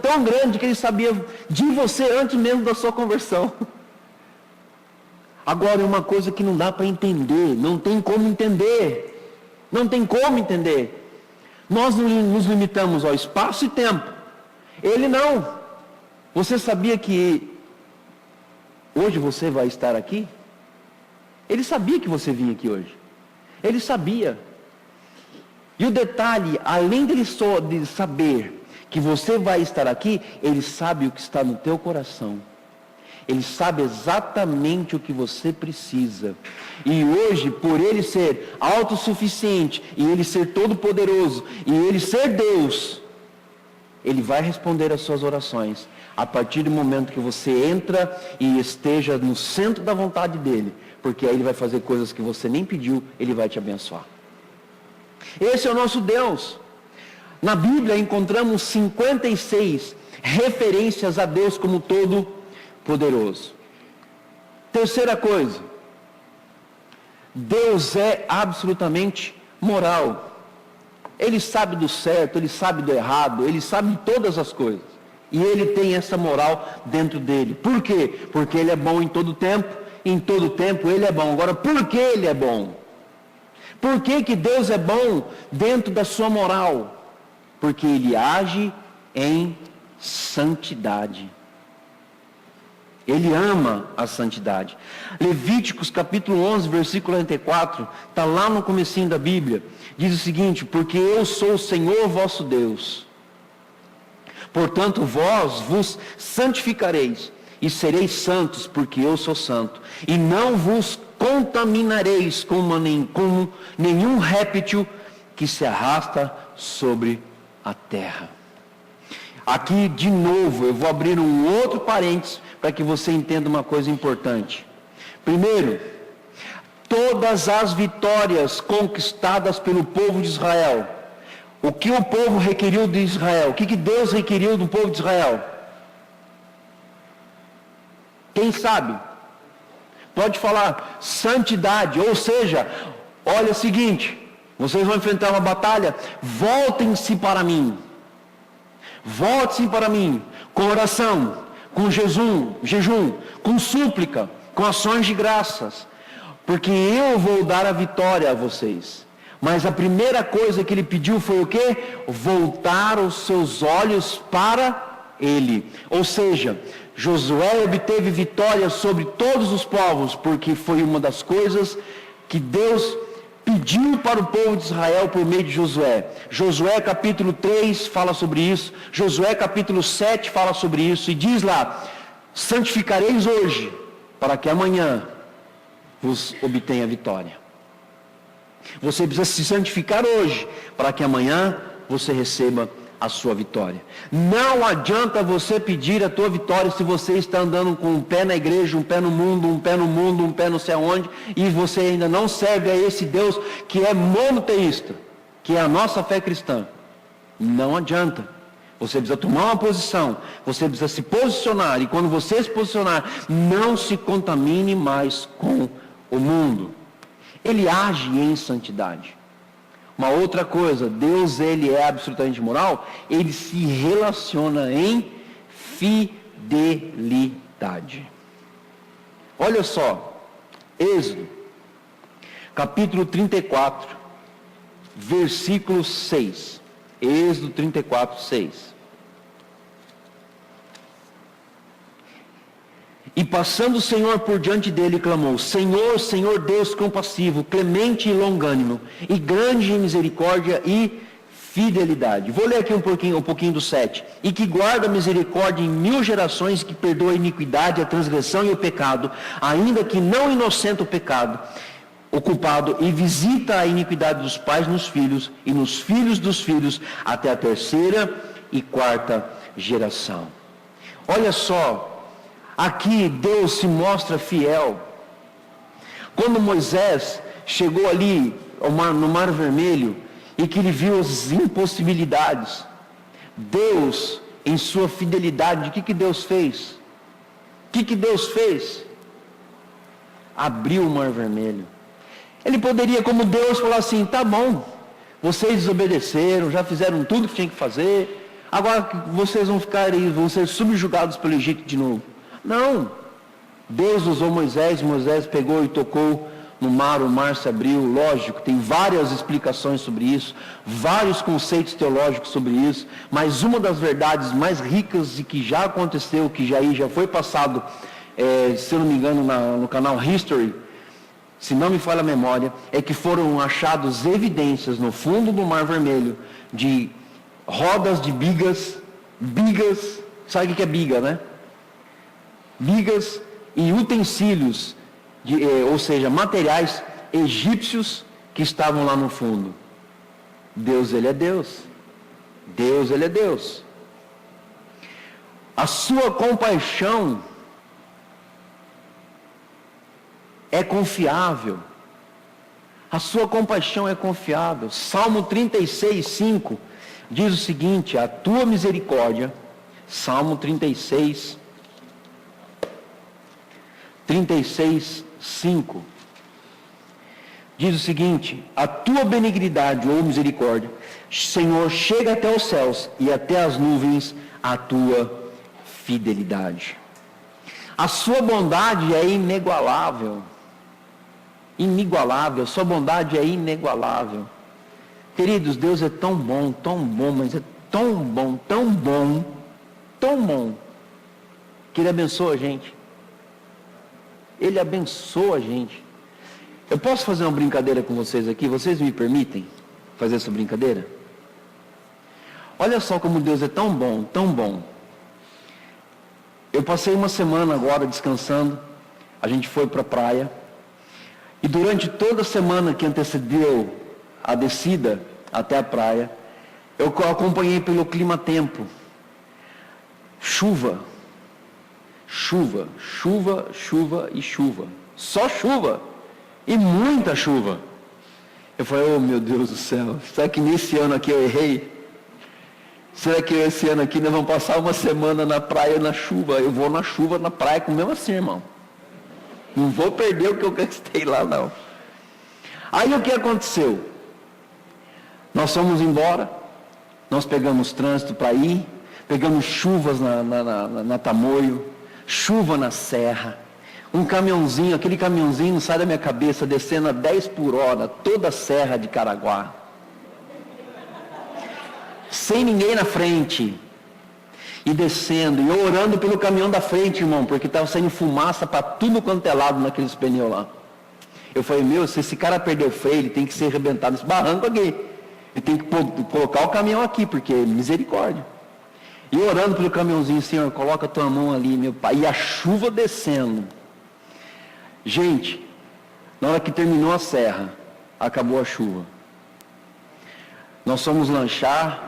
que Ele sabia de você antes mesmo da sua conversão. Agora, é uma coisa que não dá para entender, não tem como entender. Nós nos limitamos ao espaço e tempo. Ele não. Você sabia que hoje você vai estar aqui? Ele sabia que você vinha aqui hoje. Ele sabia. E o detalhe, além de saber que você vai estar aqui, Ele sabe o que está no teu coração. Ele sabe exatamente o que você precisa. E hoje, por Ele ser autossuficiente, e Ele ser todo-poderoso, e Ele ser Deus, Ele vai responder às suas orações, a partir do momento que você entra e esteja no centro da vontade dEle, porque aí Ele vai fazer coisas que você nem pediu, Ele vai te abençoar. Esse é o nosso Deus. Na Bíblia encontramos 56 referências a Deus como todo-poderoso. Terceira coisa, Deus é absolutamente moral. Ele sabe do certo, Ele sabe do errado, Ele sabe de todas as coisas. E Ele tem essa moral dentro dEle. Por quê? Porque Ele é bom em todo tempo, e em todo tempo Ele é bom. Agora, por que Ele é bom? Por que Deus é bom dentro da sua moral? Porque Ele age em santidade. Ele ama a santidade. Levíticos capítulo 11, versículo 44, está lá no comecinho da Bíblia. Diz o seguinte: porque eu sou o Senhor vosso Deus. Portanto, vós vos santificareis e sereis santos, porque eu sou santo. E não vos contaminareis com nenhum réptil que se arrasta sobre a terra. Aqui, de novo, eu vou abrir um outro parênteses para que você entenda uma coisa importante. Primeiro, todas as vitórias conquistadas pelo povo de Israel, o que o povo requeriu de Israel? O que Deus requeriu do povo de Israel? Quem sabe? Pode falar: santidade. Ou seja, olha o seguinte: vocês vão enfrentar uma batalha, voltem-se para mim. Volte-se para mim, com oração, com jejum, com súplica, com ações de graças, porque eu vou dar a vitória a vocês. Mas a primeira coisa que ele pediu foi o quê? Voltar os seus olhos para Ele. Ou seja, Josué obteve vitória sobre todos os povos, porque foi uma das coisas que Deus pediu para o povo de Israel por meio de Josué. Josué capítulo 3 fala sobre isso, Josué capítulo 7 fala sobre isso, e diz lá: santificareis hoje, para que amanhã vos obtenha vitória. Você precisa se santificar hoje, para que amanhã você receba a sua vitória. Não adianta você pedir a tua vitória se você está andando com um pé na igreja, um pé no mundo, um pé no mundo, um pé não sei aonde, e você ainda não serve a esse Deus que é monoteísta, que é a nossa fé cristã. Não adianta. Você precisa tomar uma posição, você precisa se posicionar, e quando você se posicionar, não se contamine mais com o mundo. Ele age em santidade. Uma outra coisa, Deus, ele é absolutamente moral, ele se relaciona em fidelidade. Olha só, Êxodo, capítulo 34, versículo 6. Êxodo 34, 6. E passando o Senhor por diante dele, clamou: Senhor, Senhor Deus compassivo, clemente e longânimo, e grande em misericórdia e fidelidade. Vou ler aqui um pouquinho do 7. E que guarda a misericórdia em 1000 gerações, que perdoa a iniquidade, a transgressão e o pecado, ainda que não inocente o pecado, o culpado, e visita a iniquidade dos pais nos filhos, e nos filhos dos filhos, até a 3ª e 4ª geração. Olha só, aqui Deus se mostra fiel. Quando Moisés chegou ali no Mar Vermelho e que ele viu as impossibilidades, Deus, em sua fidelidade, o que Deus fez? O que Deus fez? Abriu o Mar Vermelho. Ele poderia, como Deus, falar assim: tá bom, vocês desobedeceram, já fizeram tudo que tinha que fazer, agora vocês vão ser subjugados pelo Egito de novo. Não, Deus usou Moisés pegou e tocou no mar, o mar se abriu. Lógico, tem várias explicações sobre isso, vários conceitos teológicos sobre isso, mas uma das verdades mais ricas e que já aconteceu, que já foi passado, se eu não me engano, no canal History, se não me falha a memória, é que foram achados evidências no fundo do Mar Vermelho de rodas de bigas, sabe o que é biga, né? Bigas e utensílios, ou seja, materiais egípcios que estavam lá no fundo. Deus, ele é Deus. Deus, ele é Deus. A sua compaixão é confiável. A sua compaixão é confiável. Salmo 36, 5 diz o seguinte: a tua misericórdia, Salmo 36, 5 diz o seguinte: a tua benignidade ou misericórdia, Senhor, chega até os céus, e até as nuvens a tua fidelidade. A sua bondade é inigualável. Inigualável, sua bondade é inigualável. Queridos, Deus é tão bom, mas é tão bom, que Ele abençoa a gente. Ele abençoa a gente. Eu posso fazer uma brincadeira com vocês aqui? Vocês me permitem fazer essa brincadeira? Olha só como Deus é tão bom. Eu passei uma semana agora descansando. A gente foi para a praia. E durante toda a semana que antecedeu a descida até a praia, eu acompanhei pelo clima-tempo. Chuva. E chuva. Só chuva. E muita chuva. Eu falei: oh meu Deus do céu, será que nesse ano aqui eu errei? Será que esse ano aqui nós vamos passar uma semana na praia na chuva? Eu vou na chuva, na praia, com mesmo assim, irmão. Não vou perder o que eu gastei lá, não. Aí o que aconteceu? Nós fomos embora, nós pegamos trânsito para ir, pegamos chuvas na Tamoio, chuva na serra, um caminhãozinho, aquele caminhãozinho não sai da minha cabeça, descendo a 10 por hora, toda a serra de Caraguá, sem ninguém na frente. E descendo, e eu orando pelo caminhão da frente, irmão, porque estava saindo fumaça para tudo quanto é lado naqueles pneus lá. Eu falei, se esse cara perder o freio, ele tem que ser arrebentado nesse barranco aqui. Ele tem que colocar o caminhão aqui, porque misericórdia. E orando pelo caminhãozinho, Senhor, coloca a tua mão ali, meu pai. E a chuva descendo. Gente, na hora que terminou a serra, acabou a chuva. Nós fomos lanchar,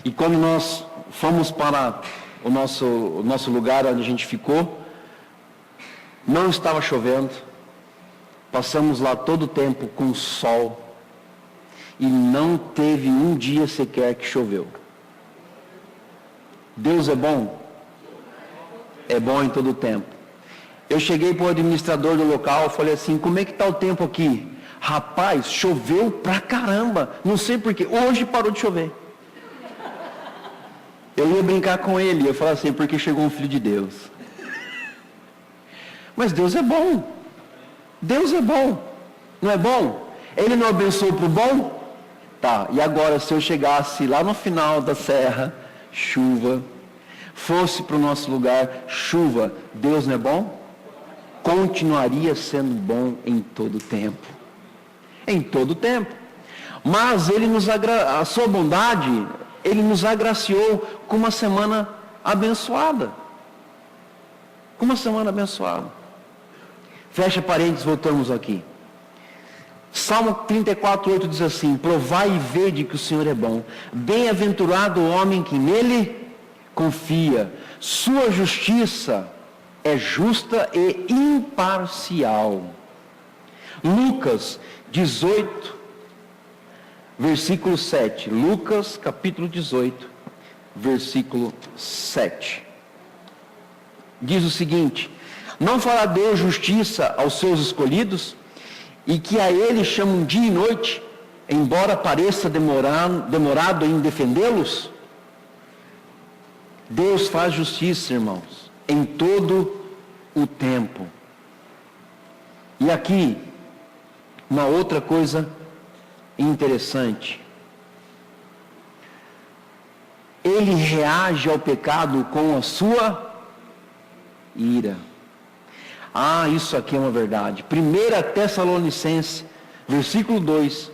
e quando nós fomos para o nosso lugar onde a gente ficou, não estava chovendo. Passamos lá todo o tempo com sol, e não teve um dia sequer que choveu. Deus é bom? É bom em todo o tempo. Eu cheguei para o administrador do local, falei assim, como é que está o tempo aqui? Rapaz, choveu pra caramba, não sei porquê, hoje parou de chover. Eu ia brincar com ele, eu falava assim, porque chegou um filho de Deus. Mas Deus é bom. Deus é bom. Não é bom? Ele não abençoou para o bom? Tá, e agora se eu chegasse lá no final da serra, chuva, fosse para o nosso lugar, chuva, Deus não é bom? Continuaria sendo bom em todo o tempo. Em todo o tempo. Mas a sua bondade, Ele nos agraciou com uma semana abençoada. Com uma semana abençoada. Fecha parênteses, voltamos aqui. Salmo 34:8 diz assim, provai e vede que o Senhor é bom. Bem-aventurado o homem que nele confia. Sua justiça é justa e imparcial. Lucas 18, versículo 7. Lucas capítulo 18, versículo 7. Diz o seguinte, não fará Deus justiça aos seus escolhidos, e que a Ele chamam dia e noite, embora pareça demorado em defendê-los? Deus faz justiça, irmãos, em todo o tempo. E aqui, uma outra coisa interessante. Ele reage ao pecado com a sua ira. Ah, isso aqui é uma verdade. 1 Tessalonicenses, versículo 2,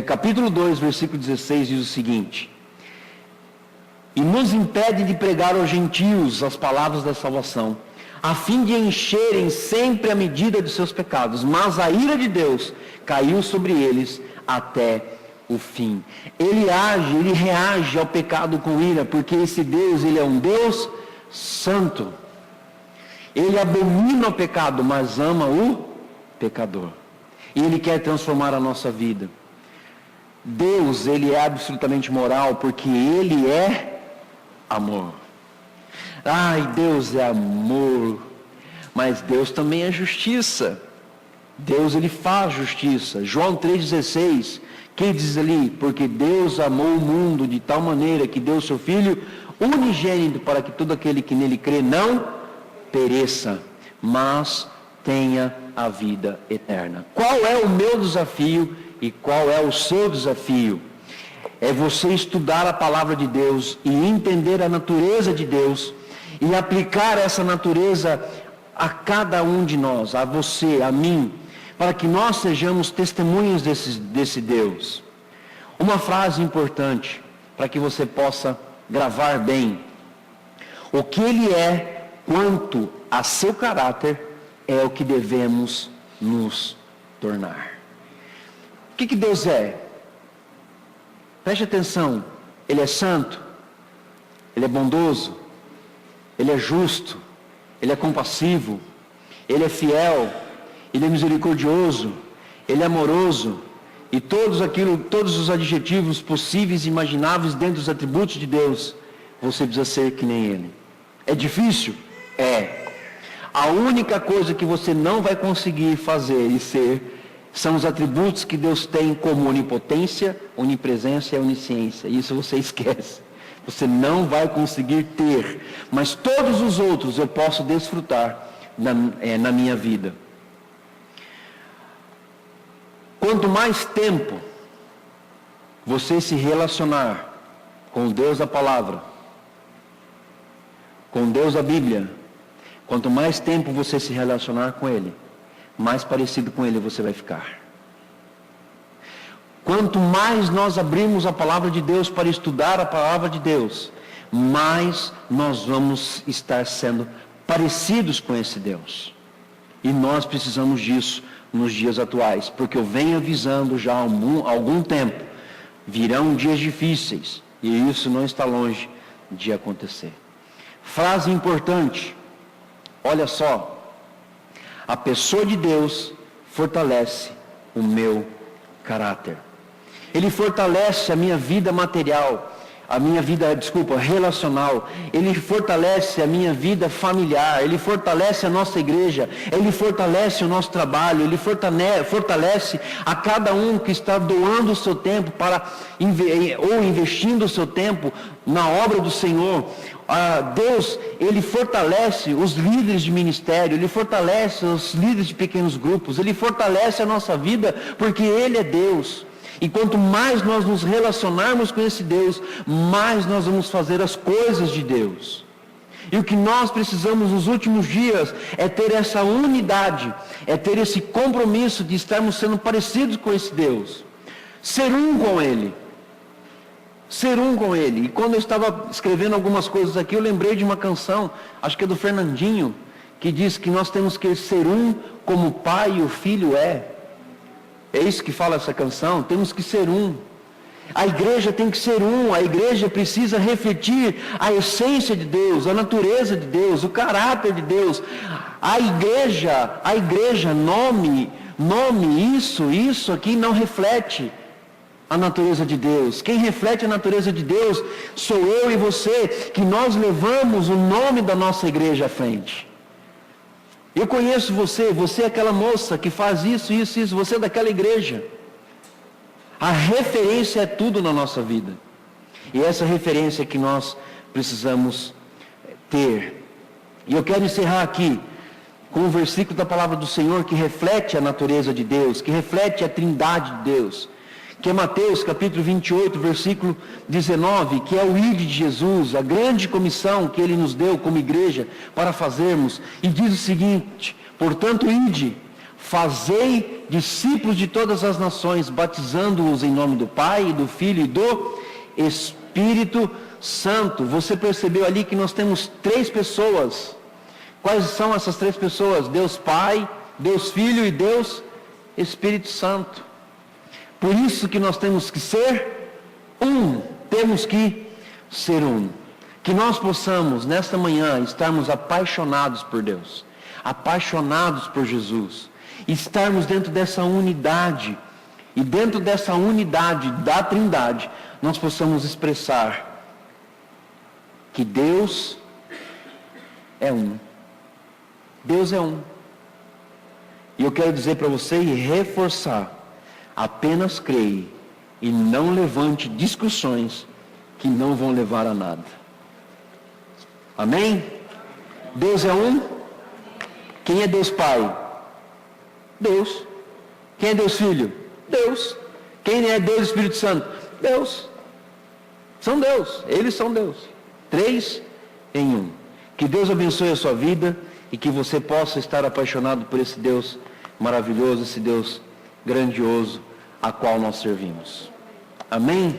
capítulo 2, versículo 16, diz o seguinte, e nos impede de pregar aos gentios as palavras da salvação, a fim de encherem sempre a medida de seus pecados, mas a ira de Deus caiu sobre eles até o fim. Ele reage ao pecado com ira, porque esse Deus, Ele é um Deus santo. Ele abomina o pecado, mas ama o pecador. E Ele quer transformar a nossa vida. Deus, Ele é absolutamente moral, porque Ele é amor. Ai, Deus é amor, mas Deus também é justiça. Deus, Ele faz justiça. João 3,16, que diz ali? Porque Deus amou o mundo de tal maneira que deu o seu Filho unigênito para que todo aquele que nele crê não pereça, mas tenha a vida eterna. Qual é o meu desafio e qual é o seu desafio? É você estudar a palavra de Deus e entender a natureza de Deus e aplicar essa natureza a cada um de nós, a você, a mim, para que nós sejamos testemunhas desse Deus. Uma frase importante para que você possa gravar bem. O que Ele é, quanto a seu caráter, é o que devemos nos tornar. O que Deus é? Preste atenção. Ele é santo, Ele é bondoso, Ele é justo, Ele é compassivo, Ele é fiel, Ele é misericordioso, Ele é amoroso, e todos os adjetivos possíveis e imagináveis dentro dos atributos de Deus, você precisa ser que nem Ele. É difícil? É. A única coisa que você não vai conseguir fazer e ser são os atributos que Deus tem como onipotência, onipresença e onisciência. Isso você esquece. Você não vai conseguir ter. Mas todos os outros eu posso desfrutar na minha vida. Quanto mais tempo você se relacionar com o Deus da palavra, com Deus da Bíblia, quanto mais tempo você se relacionar com Ele, mais parecido com Ele você vai ficar. Quanto mais nós abrimos a palavra de Deus para estudar a palavra de Deus, mais nós vamos estar sendo parecidos com esse Deus. E nós precisamos disso nos dias atuais, porque eu venho avisando já há algum tempo, virão dias difíceis, e isso não está longe de acontecer. Frase importante, olha só, a pessoa de Deus fortalece o meu caráter. Ele fortalece a minha vida material, relacional. Ele fortalece a minha vida familiar. Ele fortalece a nossa igreja. Ele fortalece o nosso trabalho. Ele fortalece a cada um que está doando o seu tempo ou investindo o seu tempo na obra do Senhor. Deus, Ele fortalece os líderes de ministério. Ele fortalece os líderes de pequenos grupos. Ele fortalece a nossa vida porque Ele é Deus. E quanto mais nós nos relacionarmos com esse Deus, mais nós vamos fazer as coisas de Deus. E o que nós precisamos nos últimos dias é ter essa unidade, é ter esse compromisso de estarmos sendo parecidos com esse Deus. Ser um com Ele. Ser um com Ele. E quando eu estava escrevendo algumas coisas aqui, eu lembrei de uma canção, acho que é do Fernandinho, que diz que nós temos que ser um como o Pai e o Filho é. É isso que fala essa canção, temos que ser um. A igreja tem que ser um, a igreja precisa refletir a essência de Deus, a natureza de Deus, o caráter de Deus. A igreja, nome, isso aqui não reflete a natureza de Deus. Quem reflete a natureza de Deus sou eu e você, que nós levamos o nome da nossa igreja à frente. Eu conheço você é aquela moça que faz isso, você é daquela igreja. A referência é tudo na nossa vida. E essa referência é que nós precisamos ter. E eu quero encerrar aqui com um versículo da palavra do Senhor que reflete a natureza de Deus, que reflete a trindade de Deus. Que é Mateus capítulo 28, versículo 19, que é o ide de Jesus, a grande comissão que Ele nos deu como igreja para fazermos. E diz o seguinte: portanto, ide, fazei discípulos de todas as nações, batizando-os em nome do Pai, do Filho e do Espírito Santo. Você percebeu ali que nós temos 3 pessoas. Quais são essas 3 pessoas? Deus Pai, Deus Filho e Deus Espírito Santo. Por isso que nós temos que ser um, temos que ser um. Que nós possamos, nesta manhã, estarmos apaixonados por Deus, apaixonados por Jesus, estarmos dentro dessa unidade, e dentro dessa unidade da Trindade, nós possamos expressar que Deus é um. Deus é um. E eu quero dizer para você e reforçar: apenas creia e não levante discussões que não vão levar a nada. Amém? Deus é um. Quem é Deus Pai? Deus. Quem é Deus Filho? Deus. Quem é Deus Espírito Santo? Deus. São Deus. Eles são Deus. 3 em 1. Que Deus abençoe a sua vida e que você possa estar apaixonado por esse Deus maravilhoso, esse Deus grandioso a qual nós servimos. Amém?